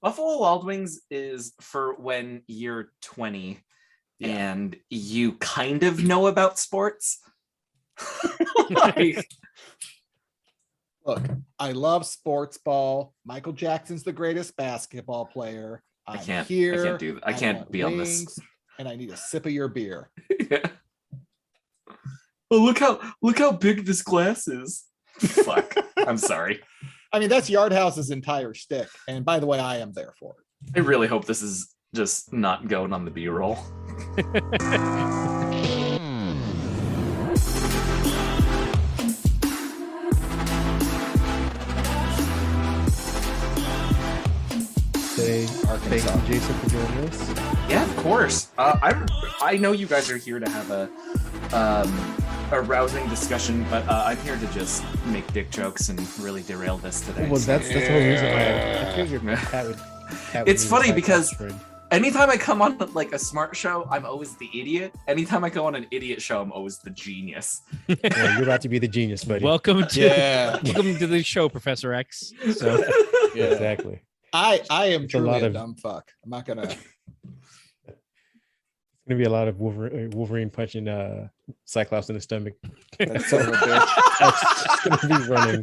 Buffalo Wild Wings is for when you're 20 and you kind of know about sports. Like, look, I love sports ball. Michael Jackson's the greatest basketball player. I can't be on this. And I need a sip of your beer. Yeah. Oh, look how big this glass is. Fuck. I'm sorry. I mean, that's Yard House's entire shtick. And by the way, I am there for it. I really hope this is just not going on the B-roll. Thank you, Jason, for joining us. Yeah, of course. I know you guys are here to have a rousing discussion, but I'm here to just make dick jokes and really derail this today. Well, that's the whole reason why I figured Pat would it's funny because anytime I come on like a smart show, I'm always the idiot. Anytime I go on an idiot show, I'm always the genius. Well, you're about to be the genius, buddy. Welcome to the show, Professor X. So yeah, exactly. I am truly a dumb fuck. I'm not gonna. It's gonna be a lot of Wolverine punching Cyclops in the stomach. That's so bitch. That's gonna be running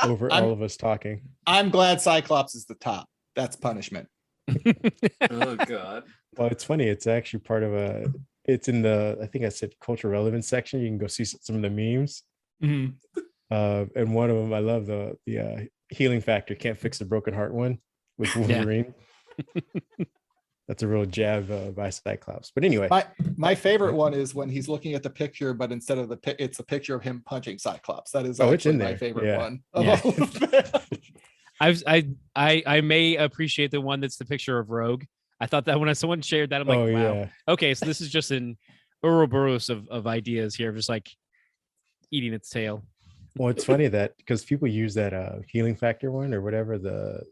over all of us talking. I'm glad Cyclops is the top. That's punishment. Oh God. Well, it's funny. It's actually part of it's in the, I think I said cultural relevance section. You can go see some of the memes. Mm-hmm. And one of them, I love the healing factor. Can't fix the broken heart one with Wolverine. Yeah. That's a real jab by Cyclops. But anyway, my favorite one is when he's looking at the picture, but instead of it's a picture of him punching Cyclops. That is it's in my there. favorite one. Yeah. I may appreciate the one that's the picture of Rogue. I thought that when someone shared that, I'm like, wow. Yeah. Okay, so this is just an Ouroboros of ideas here, just like eating its tail. Well, it's funny that because people use that healing factor one or whatever, the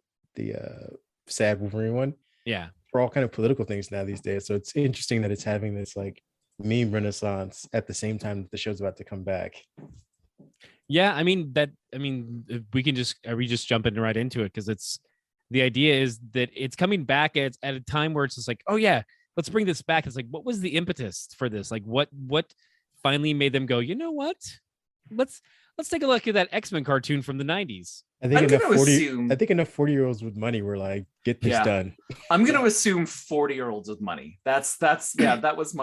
sad Wolverine one. Yeah. For all kind of political things now these days. So it's interesting that it's having this like meme renaissance at the same time that the show's about to come back. Yeah, I mean, we can are we just jumping right into it? Because it's the idea is that it's coming back at a time where it's just like, oh yeah, let's bring this back. It's like, what was the impetus for this? Like, what finally made them go, you know what? Let's take a look at that X-Men cartoon from the 90s. I think enough 40-year-olds with money were like, get this done. I'm gonna assume 40-year-olds with money. That was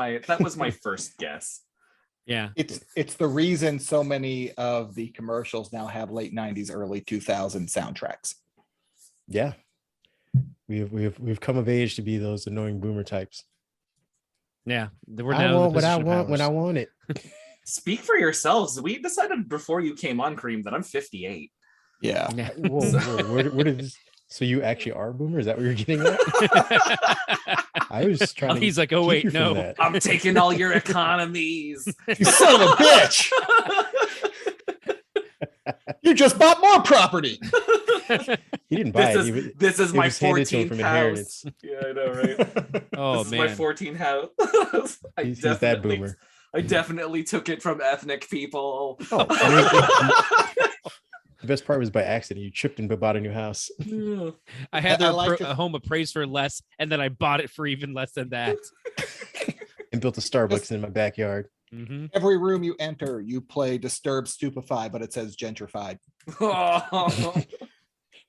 my first guess. Yeah. It's the reason so many of the commercials now have late 90s, early 2000 soundtracks. Yeah. We've come of age to be those annoying boomer types. Yeah. I want what I want when I want it. Speak for yourselves. We decided before you came on, Kareem, that I'm 58. Yeah. Whoa, where did this? So you actually are a boomer? Is that what you're getting at? I was trying to. He's like, oh wait, no. I'm taking all your economies. You son of a bitch! You just bought more property. He didn't buy it. This is my 14th house. Yeah, I know, right? Oh this man, is my 14th house. He's that boomer. I definitely took it from ethnic people. Oh, I mean, the best part was by accident. You tripped and bought a new house. I had a home appraised for less, and then I bought it for even less than that. And built a Starbucks in my backyard. Mm-hmm. Every room you enter, you play Disturbed Stupefy, but it says gentrified.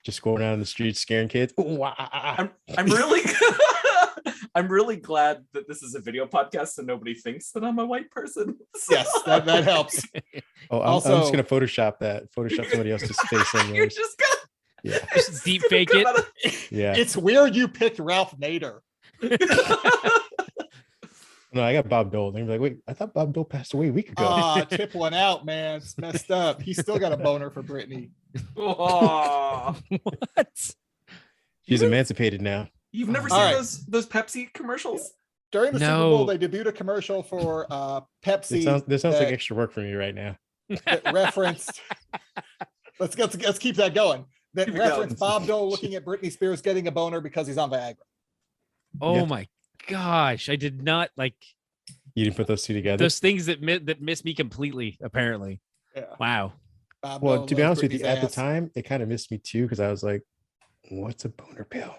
Just going out on the streets scaring kids. I'm really I'm really glad that this is a video podcast so nobody thinks that I'm a white person. Yes, that helps. Oh, I'm just gonna Photoshop somebody else's face on yours. You're just gonna just deep fake it. Yeah, it's weird you picked Ralph Nader. No, I got Bob Dole. They're like, wait, I thought Bob Dole passed away a week ago. Tip one out, man. It's messed up. He's still got a boner for Britney. Oh, what? She's emancipated now. You've never seen those Pepsi commercials? During the Super Bowl, they debuted a commercial for Pepsi. This sounds like extra work for me right now. That referenced. Let's keep that going. That referenced Bob Dole looking at Britney Spears getting a boner because he's on Viagra. Oh my gosh, I did not like. You didn't put those two together. Those things that missed me completely. Apparently. Yeah. Wow. Bob well, Dole to be honest with Britney's you, at the ass. time, it kind of missed me too because I was like, "What's a boner pill?"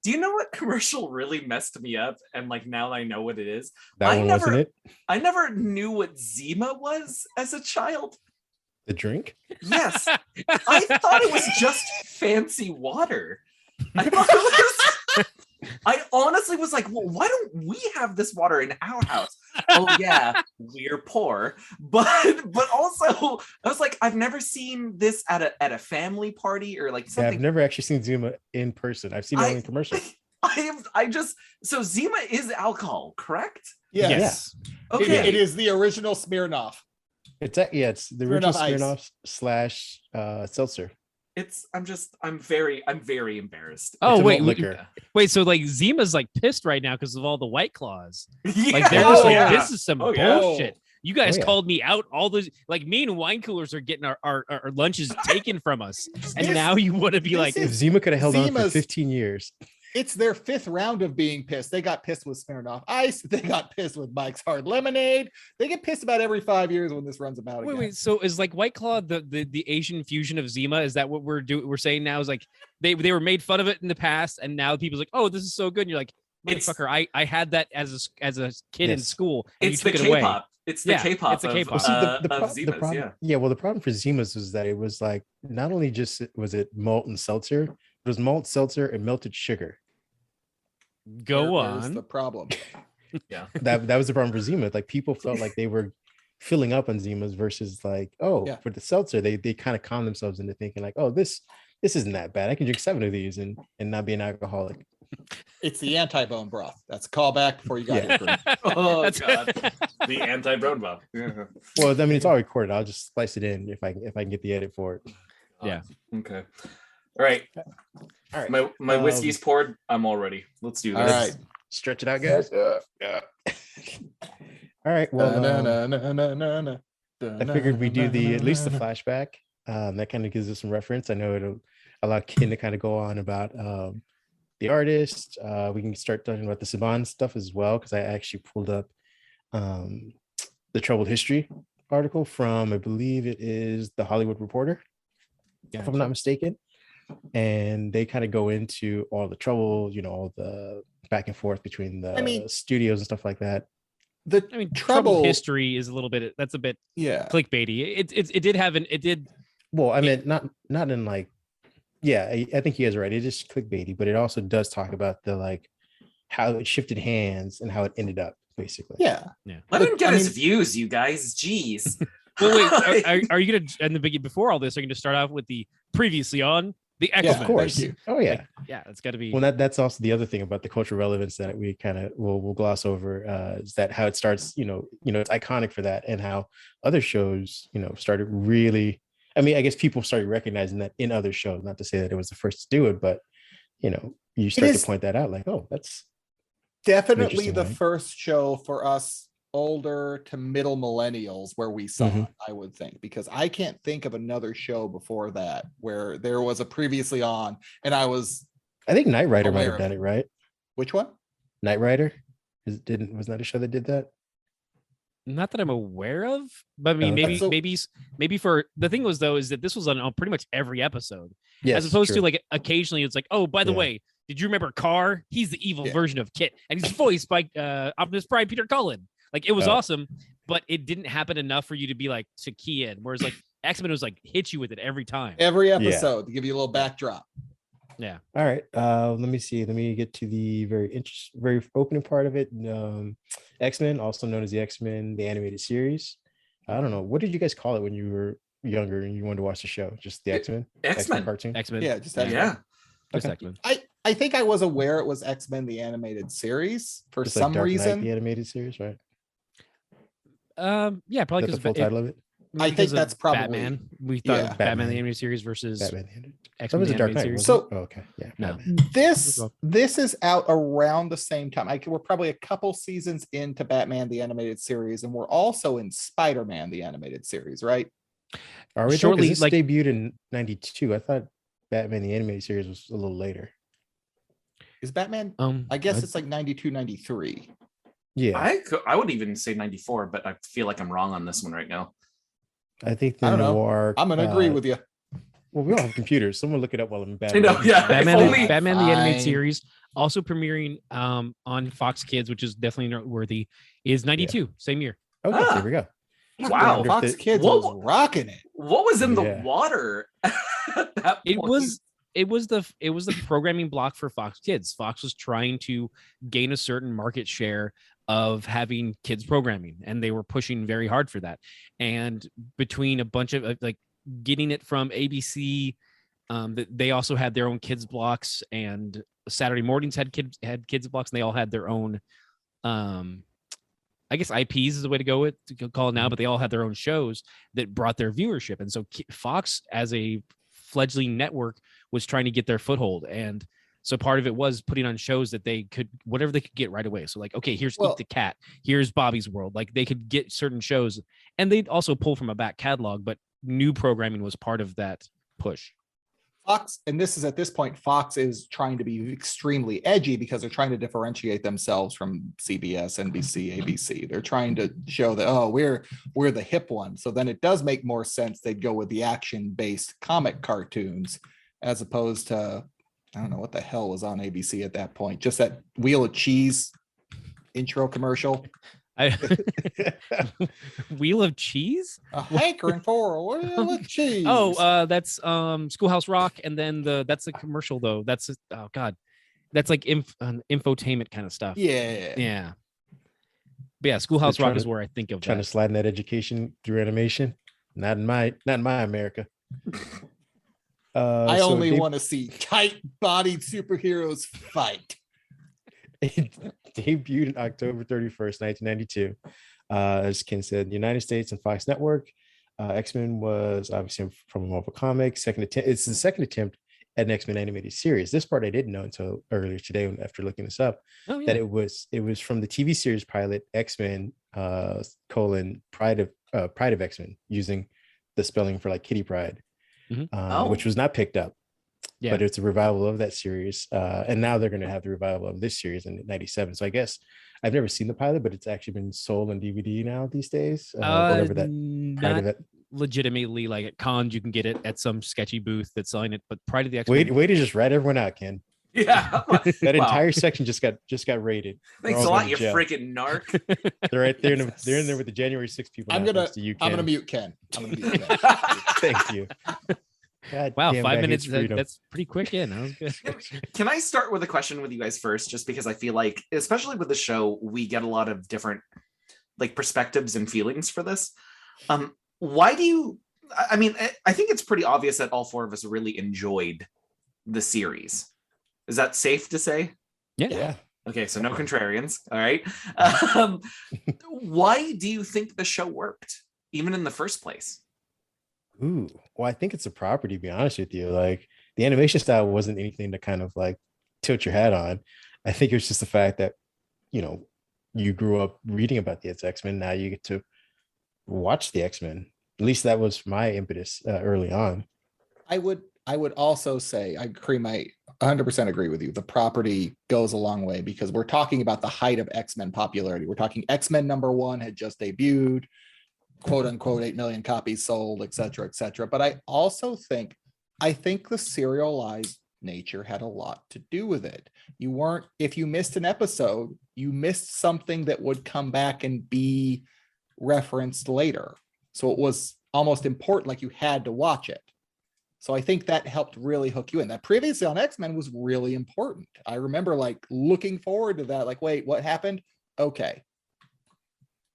Do you know what commercial really messed me up? And like now I know what it is. That one wasn't it? I never knew what Zima was as a child. The drink? Yes. I thought it was just fancy water. I honestly was like, well, why don't we have this water in our house? Oh yeah, we're poor. But also I was like, I've never seen this at a family party or like something. Yeah, I've never actually seen Zima in person. I've seen it only in commercials. So Zima is alcohol, correct? Yes. Okay. It is the original Smirnoff. It's the original Smirnoff Smirnoff / seltzer. I'm very embarrassed. Oh It's a wait, malt liquor. wait. So like Zima's like pissed right now because of all the White Claws. Yeah. Like they're just like, yeah. this is some Oh, yeah. bullshit. You guys Oh, yeah. called me out. All those like me and wine coolers are getting our lunches taken from us, and This- now you want to be this like, If Zima could have held on for Zima's- 15 years, It's their 5th round of being pissed. They got pissed with Smirnoff Ice. They got pissed with Mike's Hard Lemonade. They get pissed about every 5 years when this runs about again. wait. So is like White Claw the Asian fusion of Zima? Is that what we're saying now? Is like they were made fun of it in the past, and now people's like, oh, this is so good. And you're like, It's- motherfucker, I had that as a kid in Yes. school, and It's you the took it away. K-pop. It's the Yeah, K-pop. it's the K-pop. well, see, Of Zimas, problem, yeah. well, the problem for Zimas was that it was like not only just was it malt and seltzer, it was malt, seltzer, and melted sugar. Go Where's on. the problem. That was the problem for Zima. Like people felt like they were filling up on Zimas versus like, Yeah. for the seltzer, they kind of calm themselves into thinking like, oh, this isn't that bad. I can drink 7 of these and not be an alcoholic. It's the anti-bone broth. That's a callback before you got Yeah. here. Kareem. Oh That's- god. The anti-brown buff. Yeah. Well, I mean, it's all recorded. I'll just splice it in if I can get the edit for it. Yeah. Okay. All right. All right. My whiskey's poured. I'm all ready. Let's do this. All right. Stretch it out, guys. Yeah. All right. Well, I figured we do at least the flashback. That kind of gives us some reference. I know it'll allow Ken to kind of go on about the artist. We can start talking about the Saban stuff as well, because I actually pulled up the Troubled History article from, I believe it is the Hollywood Reporter, if I'm not mistaken. And they kind of go into all the trouble, all the back and forth between the studios and stuff like that. The I mean, trouble trouble history is that's a bit Yeah. clickbaity. It did have it did. Well, I mean, not in like, yeah, I think you guys are right. It is clickbaity, but it also does talk about the like how it shifted hands and how it ended up, basically. Yeah. Let him get I his mean- views, you guys. Jeez. Well, wait, are you gonna in the beginning before all this? Are you gonna start off with the previously on the X-Men? Yeah, Of course. thank you. Oh yeah. Like, yeah, it's got to be. Well, that's also the other thing about the cultural relevance that we kind of will gloss over, is that how it starts, it's iconic for that, and how other shows, started really, I mean, I guess people started recognizing that in other shows, not to say that it was the first to do it, but, you start to point that out like, oh, that's Definitely Interesting the way. first show for us older to middle millennials where we saw Mhm. it, I would think, because I can't think of another show before that where there was a previously on and I was, I think Knight Rider might Aware have of done it, right? which one? Knight Rider wasn't that a show that did that? Not that I'm aware of, but I mean, Okay. maybe for the thing was though is that this was on pretty much every episode, Yes, as opposed true. to like occasionally it's like, oh, by the Yeah. way, did you remember Carr? He's the evil Yeah. version of Kit, and he's voiced by Optimus Prime Peter Cullen. Like it was Oh. awesome, but it didn't happen enough for you to be like to key in. Whereas like X-Men was like hit you with it every time. Every episode to give you a little backdrop. Yeah. All right. Let me see. Let me get to the very opening part of it. X-Men, also known as the X-Men, the animated series. I don't know. What did you guys call it when you were younger and you wanted to watch the show? Just the X-Men? X-Men. cartoon? X-Men. Yeah, just Yeah. Yeah. Just Okay. X-Men. I think I was aware it was X-Men the animated series for Just like some Dark Knight, reason. the animated series, right? Yeah, probably Is that the full because title of it? I think that's probably- Batman. We thought Yeah. Batman the animated series versus Batman. The animated. That X-Men was the a Dark animated Knight. series. wasn't So- it? Oh, okay. Yeah. No. Batman. This Well. this is out around the same time. We're probably a couple seasons into Batman the animated series, and we're also in Spider-Man the animated series, right? Are we Shortly, shortly? This like- debuted in '92. I thought Batman the animated series was a little later. Is Batman? Um, I guess it's like 92, 93. Yeah, I would even say 94, but I feel like I'm wrong on this one right now. I think the I don't know. noir. I'm gonna agree with you. Well, we all have computers. Someone look it up while I'm in I know, Batman. yeah. Batman, If only- Batman the animated Fine. series, also premiering on Fox Kids, which is definitely noteworthy, is 92, same year. Okay, Ah. there we go. Wow. wonder if Fox the- Kids Whoa. was rocking it. What was in the Yeah. water at that It point? was the programming block for Fox Kids. Fox was trying to gain a certain market share of having kids programming, and they were pushing very hard for that. And between a bunch of like getting it from ABC, they also had their own kids blocks, and Saturday mornings had kids blocks, and they all had their own I guess IPs is the way to go with to call it now, but they all had their own shows that brought their viewership. And so Fox, as a fledgling network, was trying to get their foothold. And so part of it was putting on shows that they could, whatever they could get right away. So like, okay, here's Eat the Cat, here's Bobby's World. Like they could get certain shows, and they'd also pull from a back catalog, but new programming was part of that push. Fox, and this is at this point, Fox is trying to be extremely edgy because they're trying to differentiate themselves from CBS, NBC, ABC. They're trying to show that, oh, we're the hip one. So then it does make more sense they'd go with the action-based comic cartoons as opposed to, I don't know what the hell was on ABC at that point. Just that Wheel of Cheese intro commercial. Wheel of Cheese? A hankering for a wheel of cheese. That's Schoolhouse Rock, and then that's a commercial though. That's oh god, that's like infotainment kind of stuff. Yeah. But yeah, Schoolhouse They're Rock trying is to- where I think of Trying to that. slide in that education through animation. Not in my America. I So only they- want to see tight-bodied superheroes fight. It debuted on October 31st, 1992. As Ken said, the United States and Fox Network. X-Men was obviously from Marvel Comics. It's the second attempt at an X-Men animated series. This part I didn't know until earlier today after looking this up. Oh, yeah. That it was from the TV series pilot X-Men Pride of X-Men, using the spelling for like Kitty Pryde, which was not picked up. Yeah. But it's a revival of that series. And now they're going to have the revival of this series in 97. So I guess I've never seen the pilot, but it's actually been sold on DVD now these days. Whatever that Pride of not it. legitimately, like at cons, you can get it at some sketchy booth that's selling it. But Pride of the X-Men. Way to just rat everyone out, Ken. Yeah. That Wow. entire section just got raided. Thanks They're a all lot, going you to jail. freaking narc. They're right there. They're in there with the January 6 people. I'm now, gonna thanks to you, I'm gonna Ken. mute Ken. I'm gonna mute Ken. Thank you. God Wow, damn, 5 guy minutes. hates freedom. That's pretty quick. Yeah, that was good. Can I start with a question with you guys first? Just because I feel like, especially with the show, we get a lot of different like perspectives and feelings for this. Why do you, I mean, I think it's pretty obvious that all four of us really enjoyed the series. Is that safe to say? Yeah. Okay, so no contrarians. All right. Why do you think the show worked, even in the first place? Ooh, well, I think it's a property, to be honest with you. Like the animation style wasn't anything to kind of like tilt your hat on. I think it was just the fact that, you grew up reading about the X-Men. Now you get to watch the X-Men. At least that was my impetus early on. I would also say, Kareem, I 100% agree with you. The property goes a long way because we're talking about the height of X-Men popularity. We're talking X-Men #1 had just debuted, quote unquote, 8 million copies sold, et cetera, et cetera. But I also think the serialized nature had a lot to do with it. If you missed an episode, you missed something that would come back and be referenced later. So it was almost important, like you had to watch it. So I think that helped really hook you in. That previously on X-Men was really important. I remember like looking forward to that, like, wait, what happened? Okay.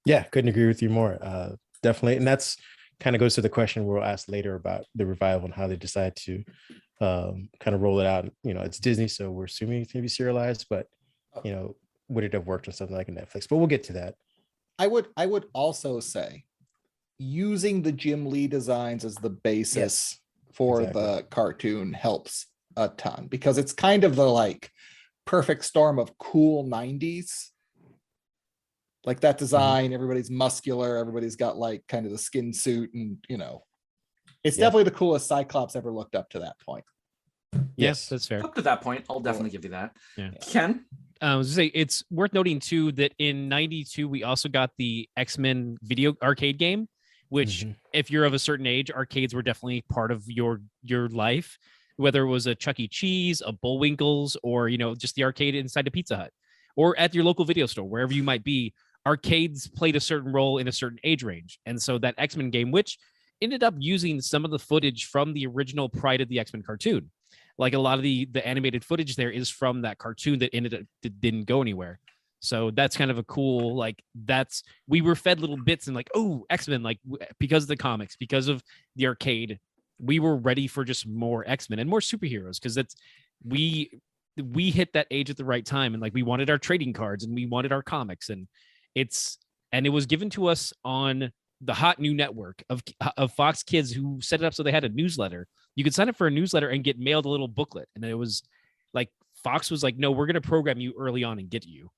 Yeah, couldn't agree with you more. Definitely. And that's kind of goes to the question we'll ask later about the revival and how they decide to kind of roll it out. It's Disney, so we're assuming it's going to be serialized, but would it have worked on something like a Netflix? But we'll get to that. I would also say using the Jim Lee designs as the basis for the cartoon helps a ton because it's kind of the like perfect storm of cool 90s. Like that design, everybody's muscular, everybody's got like kind of the skin suit, and it's definitely the coolest Cyclops ever looked up to that point. Yes, that's fair. Up to that point, I'll definitely give you that. Yeah. Ken? I was gonna say it's worth noting too that in '92 we also got the X-Men video arcade game, which if you're of a certain age, arcades were definitely part of your life, whether it was a Chuck E. Cheese, a Bullwinkle's, or, you know, just the arcade inside a Pizza Hut or at your local video store, wherever you might be. Arcades played a certain role in a certain age range. And so that X-Men game, which ended up using some of the footage from the original Pride of the X-Men cartoon. Like a lot of the animated footage there is from that cartoon that didn't go anywhere. So that's kind of a cool, like, we were fed little bits and like, oh, X-Men, like, because of the comics, because of the arcade, we were ready for just more X-Men and more superheroes, because we hit that age at the right time, and like we wanted our trading cards and we wanted our comics, and it was given to us on the hot new network of Fox Kids, who set it up so they had a newsletter. You could sign up for a newsletter and get mailed a little booklet, and it was like Fox was like, no, we're going to program you early on and get you.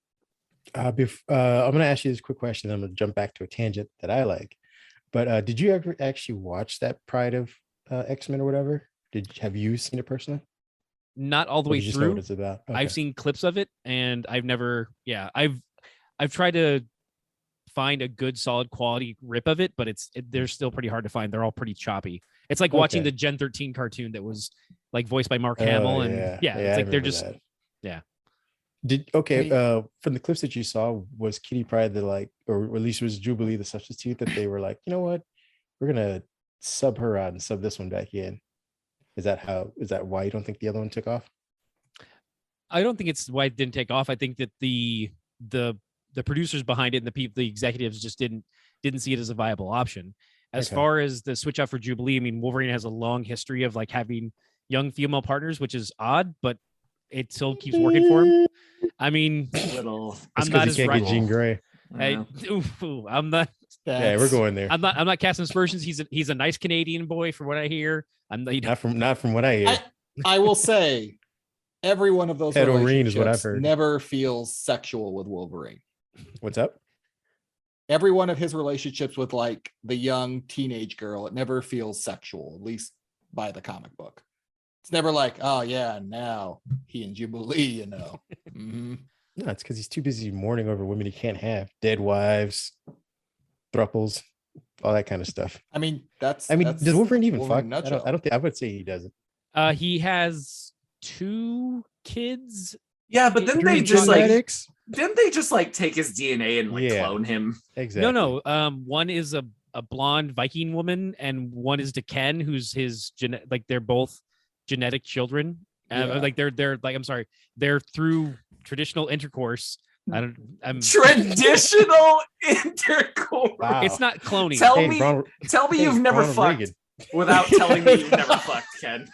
I'm going to ask you this quick question. I'm going to jump back to a tangent that I like. But did you ever actually watch that Pride of X-Men or whatever? Have you seen it personally? Not all the way just through. Know what it's about? Okay. I've seen clips of it, and I've never. Yeah, I've tried to find a good solid quality rip of it, but they're still pretty hard to find. They're all pretty choppy. It's like watching the Gen 13 cartoon that was like voiced by Mark Hamill, and it's like they're just that. Yeah. From the clips that you saw, was Kitty Pryde or at least was Jubilee the substitute that they were like, you know what, we're gonna sub her out and sub this one back in? Is that why you don't think the other one took off? I don't think it's why it didn't take off. I think that the producers behind it and the executives just didn't see it as a viable option. As far as the switch out for Jubilee, I mean, Wolverine has a long history of like having young female partners, which is odd, but it still keeps working for him. I mean, I'm not as right. Jean Grey. I'm not. Yeah, we're going there. I'm not casting aspersions. He's a nice Canadian boy, from what I hear. I'm not from what I hear. I will say, every one of those relationships is what I've heard. Never feels sexual with Wolverine. What's up? Every one of his relationships with like the young teenage girl, it never feels sexual, at least by the comic book. It's never like, oh yeah, now he and Jubilee, you know. Mm-hmm. No, it's because he's too busy mourning over women he can't have, dead wives, thruples, all that kind of stuff. I mean, does Wolverine even fuck? I don't think I would say he doesn't. He has 2 kids. Yeah, but then they just didn't they just like take his DNA and like clone him? Exactly. No. One is a blonde Viking woman, and one is Ken, who's his they're both genetic children. Like they're like, I'm sorry, they're through traditional intercourse. Traditional intercourse. Wow. It's not cloning. Tell me you've never fucked without telling me you've never fucked, Ken.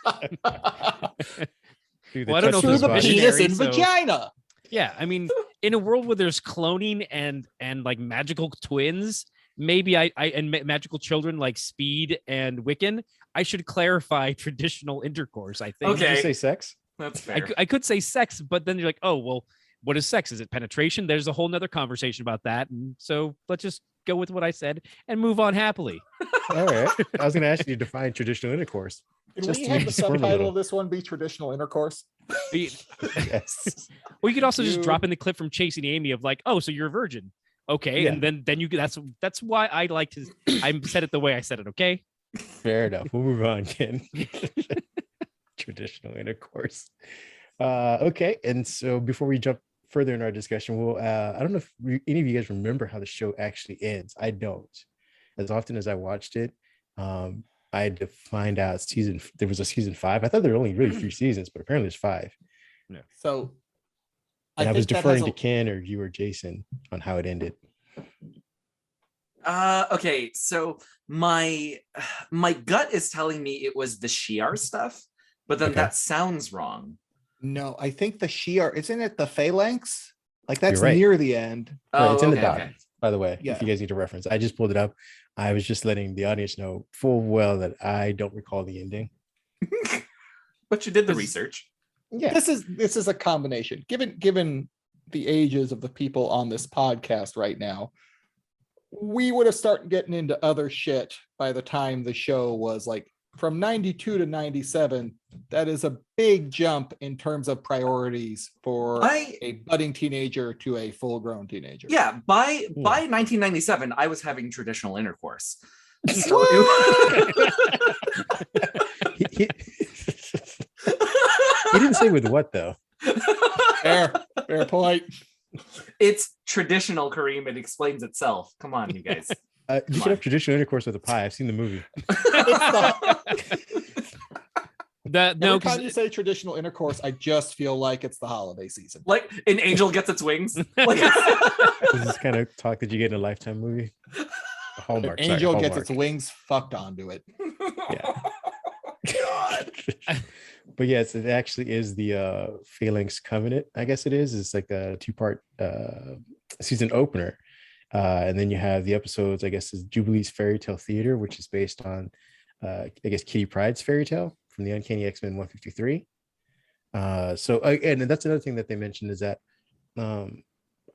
Well, I don't know if through the penis and vagina. Yeah, I mean, in a world where there's cloning and like magical twins, maybe and magical children like Speed and Wiccan, I should clarify traditional intercourse, I think. Okay. Did you say sex? That's fair. I could say sex, but then you're like, oh, well, what is sex? Is it penetration? There's a whole nother conversation about that. And so let's just go with what I said and move on happily. All right. I was going to ask you to define traditional intercourse. Can we have the subtitle of this one be traditional intercourse? Yes. Well, you could also just drop in the clip from Chasing Amy of like, oh, so you're a virgin. Okay. Yeah. And then you that's why I like to, I said it the way I said it. Okay. Fair enough. We'll move on, Ken. Traditional intercourse. Okay. And so before we jump further in our discussion, we'll, I don't know if any of you guys remember how the show actually ends. I don't. As often as I watched it, I had to find out there was a season 5. I thought there were only really 3 seasons, but apparently there's 5. Yeah. So I was deferring to Ken or you or Jason on how it ended. Okay, so my gut is telling me it was the Shi'ar stuff, but then that sounds wrong. No, I think the Shi'ar, isn't it the Phalanx? Like that's near the end. Right, it's in the doc, by the way, if you guys need a reference. I just pulled it up. I was just letting the audience know full well that I don't recall the ending. But you did the research. Yeah. This is a combination. Given the ages of the people on this podcast right now, we would have started getting into other shit by the time the show was like from 92 to 97. That is a big jump in terms of priorities for a budding teenager to a full-grown teenager. Yeah, by 1997, I was having traditional intercourse. He didn't say with what though. Fair point. It's traditional, Kareem. It explains itself. Come on, you guys. You should have traditional intercourse with a pie. I've seen the movie. Every time you say traditional intercourse, I just feel like it's the holiday season. Like an angel gets its wings. Like, This is kind of talk that you get in a Lifetime movie. Hallmark. An angel gets its wings fucked onto it. Yeah. God. But yes, it actually is the Phalanx Covenant. I guess it is. It's like a 2-part season opener. And then you have the episodes, I guess, is Jubilee's Fairy Tale Theater, which is based on, I guess, Kitty Pryde's fairy tale from the Uncanny X-Men 153. So again, and that's another thing that they mentioned is that a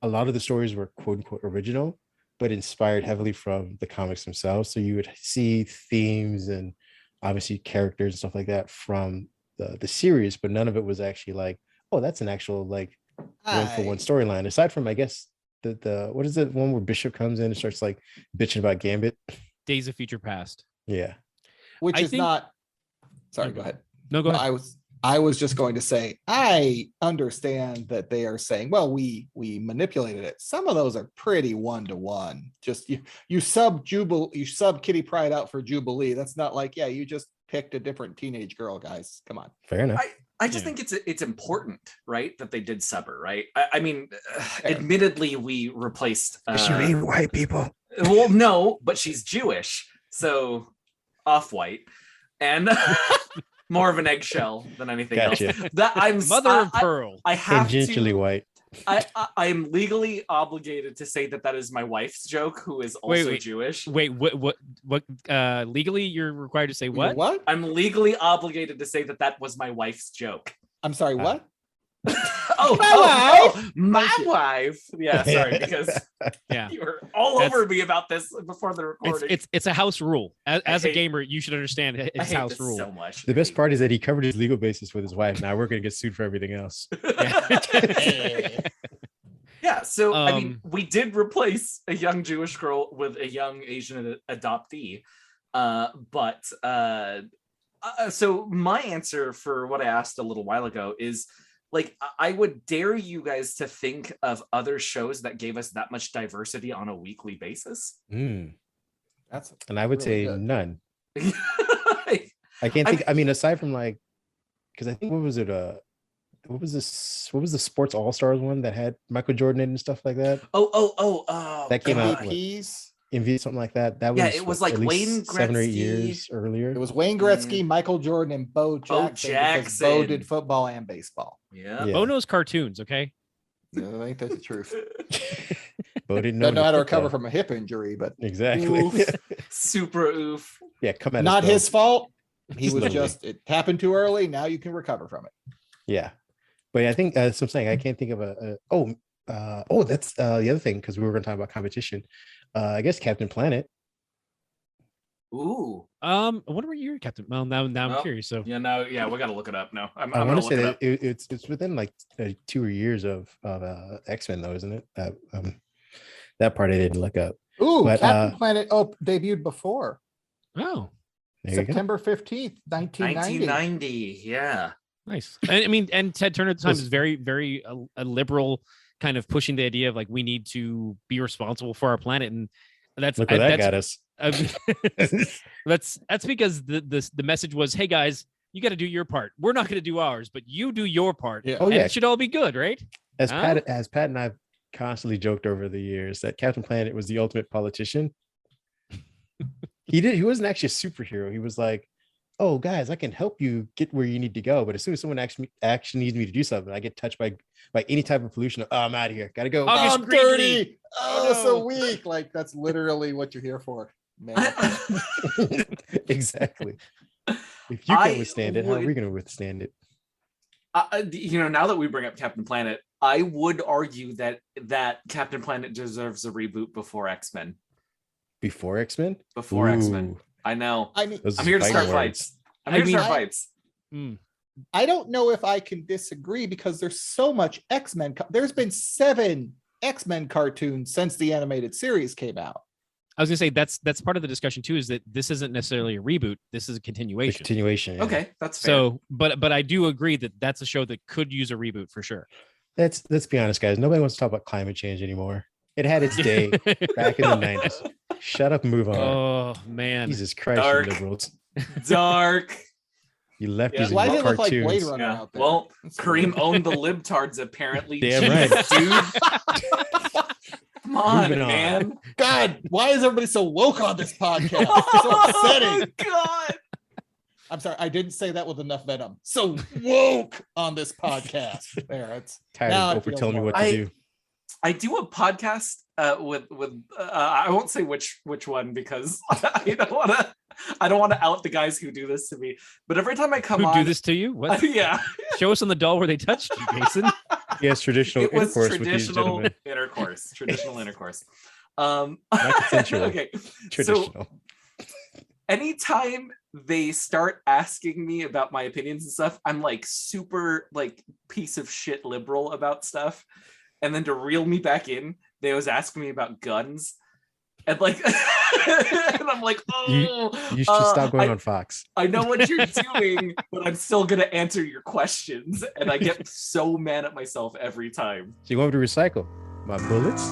lot of the stories were quote unquote original, but inspired heavily from the comics themselves. So you would see themes and obviously characters and stuff like that from the series, but none of it was actually like, oh, that's an actual like one-for-one storyline. Aside from, I guess, the what is it one where Bishop comes in and starts like bitching about Gambit? Days of Future Past. Yeah. Which I is think- not. Sorry, go ahead. No, go ahead. I was just going to say, I understand that they are saying, well, we manipulated it. Some of those are pretty one-to-one. Just you sub Kitty Pryde out for Jubilee. That's not like, yeah, you just picked a different teenage girl, guys. Come on. Fair enough. I just think it's important, right, that they did sub her, right? I mean, admittedly, we replaced. White people. Well, no, but she's Jewish, so off-white and more of an eggshell than anything else. That I'm Mother of pearl. I have Tangentially to. white. I am legally obligated to say that is my wife's joke, who is also Wait. Jewish. Wait, what? Legally, you're required to say what? What? I'm legally obligated to say that was my wife's joke. I'm sorry, what? My wife. Yeah, sorry, because Yeah, you were all over me about this before the recording. it's a house rule. As a hate- gamer, you should understand I it's hate house this rule. so much. The best part is that he covered his legal basis with his wife. Now we're gonna get sued for everything else. Yeah, so I mean, we did replace a young Jewish girl with a young Asian adoptee, but so my answer for what I asked a little while ago is, like, I would dare you guys to think of other shows that gave us that much diversity on a weekly basis. And That's I would really say good. none. I can't think. I mean, aside from like, because I think what was the Sports All Stars one that had Michael Jordan in and stuff like that? That came out, MVPs. Something like that. That Yeah, was it was what, like at least Wayne 7 or 8 Gretzky. years earlier. It was Wayne Gretzky, Michael Jordan, and Bo Jackson. because Bo Jackson. did football and baseball. Yeah. Yeah. Bo knows cartoons, okay? No, ain't that the truth? Bo didn't Doesn't know how to football. recover from a hip injury, but Exactly. Oof. Super oof. Yeah, come at not us, Bo. his fault. He was Slowly. just, it happened too early. Now you can recover from it. Yeah, but yeah, I think so. I'm saying I can't think of that's the other thing, because we were going to talk about competition. I guess Captain Planet. Ooh. What were you, Captain? Well, now I'm Oh, curious. So Yeah, no, yeah, we gotta look it up now. I'm I gonna want to look say it that up. it's within like 2 years of X-Men, though, isn't it? That part I didn't look up. Ooh, But, Captain Planet debuted before oh, There you go. September 15th, 1990. 1990. Yeah. nice. And I mean, and Ted Turner at the time Was- is very, very a liberal, kind of pushing the idea of like we need to be responsible for our planet, and that's Look where that that's got us. that's because the message was, hey guys, you got to do your part. We're not going to do ours, but you do your part. Yeah. Oh And yeah, it should all be good, right? as Huh? Pat and I've constantly joked over the years that Captain Planet was the ultimate politician. He wasn't actually a superhero. He was like, oh guys, I can help you get where you need to go, but as soon as someone actually needs me to do something, I get touched by any type of pollution. Oh, I'm out of here, gotta go. August I'm Greeley. dirty. Oh, Oh, so no. weak. Like, that's literally what you're here for, man. Exactly. If you I can't withstand it, how are we would- going to withstand it? Now that we bring up Captain Planet, I would argue that Captain Planet deserves a reboot before X-Men. Before X-Men? Before X-Men. Ooh, I know. I mean, those I'm here to fighting start words. fights. I'm I here to mean- start fights. Mm. I don't know if I can disagree because there's so much X-Men. There's been 7 X-Men cartoons since the animated series came out. I was gonna say that's part of the discussion too, is that this isn't necessarily a reboot. This is a The continuation. continuation. Yeah. Okay, that's fair. So, but I do agree that that's a show that could use a reboot for sure. Let's be honest, guys. Nobody wants to talk about climate change anymore. It had its day back in the 90s. Shut up and move on. Oh man, Jesus Christ, Dark. you liberals. Dark. You lefties Yeah. and Why your does it look like Blade cartoons. Runner Yeah. out there? Well, That's Kareem weird. owned the libtards apparently. Damn Jeez, right. dude. Come on, Moving on. man. God, why is everybody so woke on this podcast? It's so upsetting. God. I'm sorry, I didn't say that with enough venom. So woke on this podcast. There, it's Tired Now I of Oprah feel telling me more- what to do. I do a podcast with I won't say which one because I don't want to out the guys who do this to me. But every time I come who on, do this to you? What? yeah, Show us on the doll where they touched you, Jason. Yes, traditional it was intercourse with these traditional gentlemen. intercourse. Traditional intercourse. Not consensual. Okay, Traditional. anytime they start asking me about my opinions and stuff, I'm like super like piece of shit liberal about stuff. And then to reel me back in, they always ask me about guns. And like and I'm like, oh, You should stop going on Fox. I know what you're doing, but I'm still gonna answer your questions. And I get so mad at myself every time. So you want me to recycle my bullets?